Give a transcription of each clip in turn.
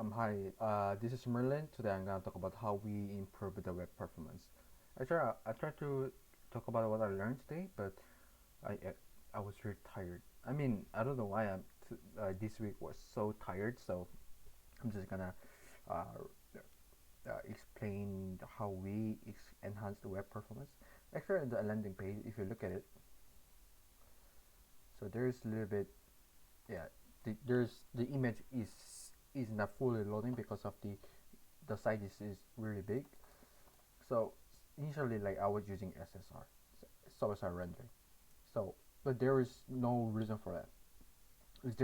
Hi, this is Merlin. Today I'm gonna talk about how we improve the web performance. I try to talk about what I learned today, but I I, I was really tired. I mean, I don't know why this week was so tired. So I'm just gonna uh, explain how we enhance the web performance. Actually, on the landing page, if you look at it, so there's a little bit, yeah. The image is not fully loading because of the site is really big. So initially, like I was using SSR, server-side rendering. So, but there is no reason for that. Is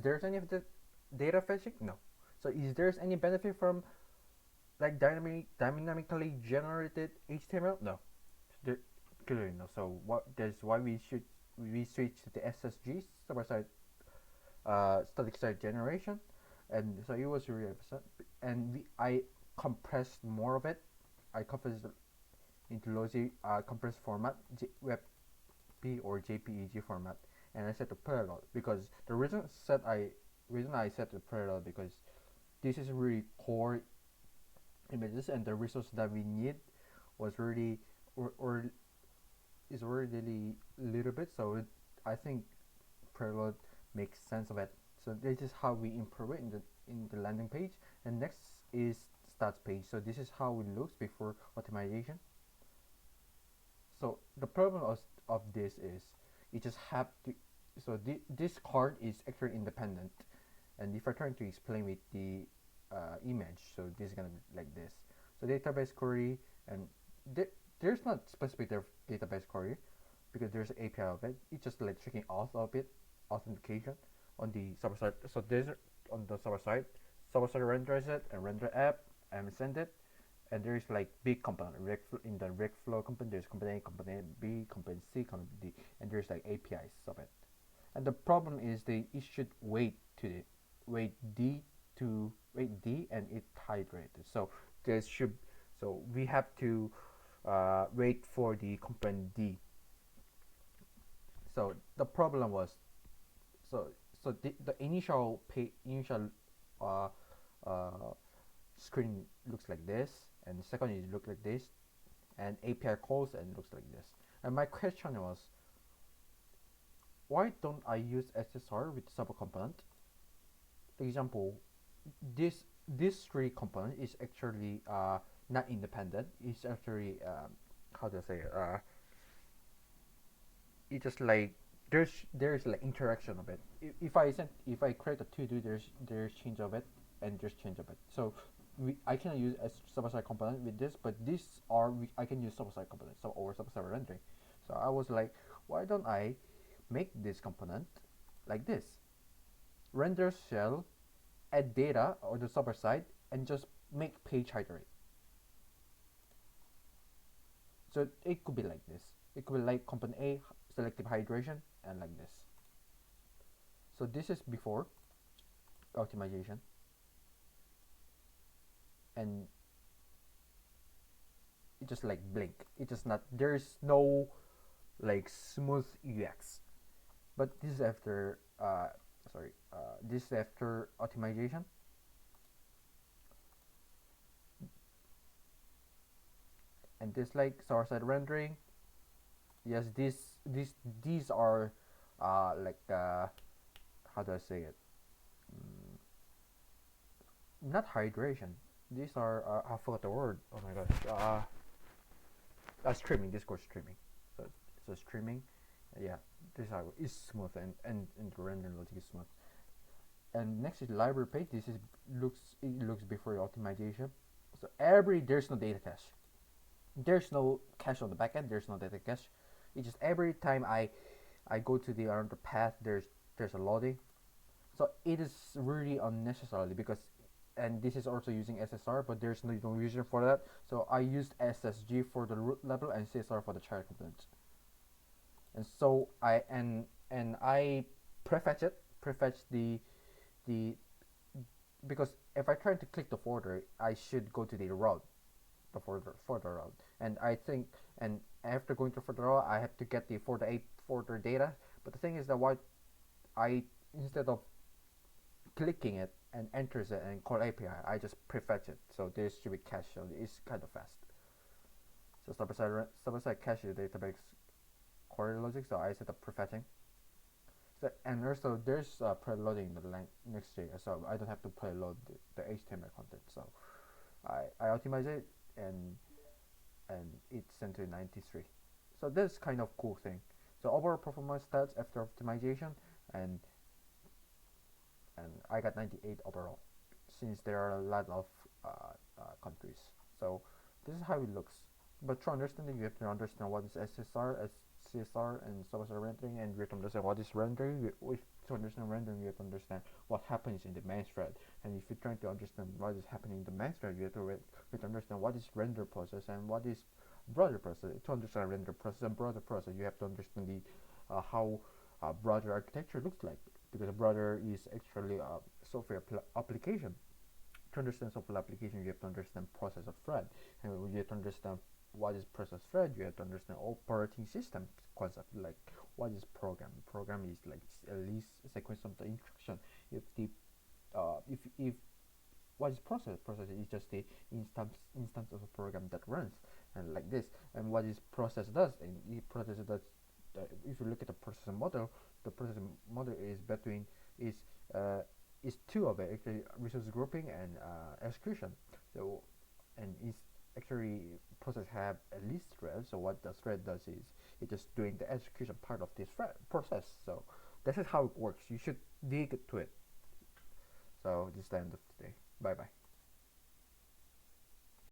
there any of the data fetching? No. So is there any benefit from like dynamically generated HTML? No. There, clearly no. So what? That's why we switch to the SSG server-side static site generation, and so it was really upset. And I compressed more of it. I compressed into low compressed format, WebP or JPEG format, and I set the parallel because the reason I set the parallel because this is really core images and the resource that we need was really or is really little bit. So I think parallel makes sense of it. So this is how we improve it in the landing page. And next is stats page. So this is how it looks before optimization. So the problem of this is you just have to. So this card is actually independent, and if I try to explain with the image, so this is gonna be like this. So database query, and there's not specific database query because there's an API of it. It's just like checking auth of it, authentication on the server side. So there's on the server side renders it and render app and send it, and there is like big component in the reg flow component. There's component A, component B, component C, component D, and there's like APIs of it. And the problem is it should wait D to wait D and it hydrated. So there should so we have to wait for the component D. So the problem was so the initial uh, uh, screen looks like this, and the second is look like this, and API calls and looks like this. And my question was, why don't I use SSR with sub component? Example, this three component is actually not independent. It's actually how do I say it? It's just like there's like interaction of it. If I create a to do, there's change of it and there's change of it. So I cannot use a server side component with this, but I can use server side component or server side rendering. So I was like, why don't I make this component like this? Render shell, add data or the server side, and just make page hydrate. So it could be like this. It could be like component A, selective hydration, and like this. So this is before optimization, and it just like blink. It just not there's no like smooth UX. But this is after this is after optimization, and this like server side rendering. Yes, these are like how do I say it? Mm, not hydration. These are I forgot the word. Oh my gosh. Streaming. Discord streaming. So streaming. Yeah, this is smooth and the rendering logic is smooth. And next is library page. This is looks before optimization. So there's no data cache. There's no cache on the backend. There's no data cache. It's just every time I go to the another path, there's a loading. So it is really unnecessarily because and this is also using SSR, but there's no reason for that. So I used SSG for the root level and CSR for the child components. And so I prefetch the because if I try to click the folder, I should go to the route, the folder route, and I think and after going to folder route, I have to get the folder data. But the thing is that what I instead of clicking it and enters it and call API. I just prefetch it, so this should be cached, so it's kind of fast. So step-by-step cache the database query logic, so I set up prefetching. So, and also there's preloading the Next.js, so I don't have to preload the HTML content. So I optimize it, and it's sent to 93. So that's kind of cool thing. So overall performance stats after optimization, and and I got 98 overall, since there are a lot of countries. So this is how it looks. But to understand it, you have to understand what is SSR, CSR, and server rendering, and you have to understand what is rendering. If to understand rendering, you have to understand what happens in the main thread. And if you're trying to understand what is happening in the main thread, you have to understand what is render process and what is browser process. To understand render process and browser process, you have to understand the how browser architecture looks like, because a browser is actually a software application. To understand software application, you have to understand process of thread, and you have to understand what is process thread. You have to understand operating system concept, like what is program. Program is like a list sequence of the instruction. If the if what is process? Process is just the instance of a program that runs, and like this. And what is process does? And the process does. If you look at the process model, the process model is between is uh, is two of it, actually, resource grouping and execution. So, and is actually process have a list thread. So what the thread does is it's just doing the execution part of this thread process. So this is how it works. You should dig to it. So this is the end of today. Bye bye.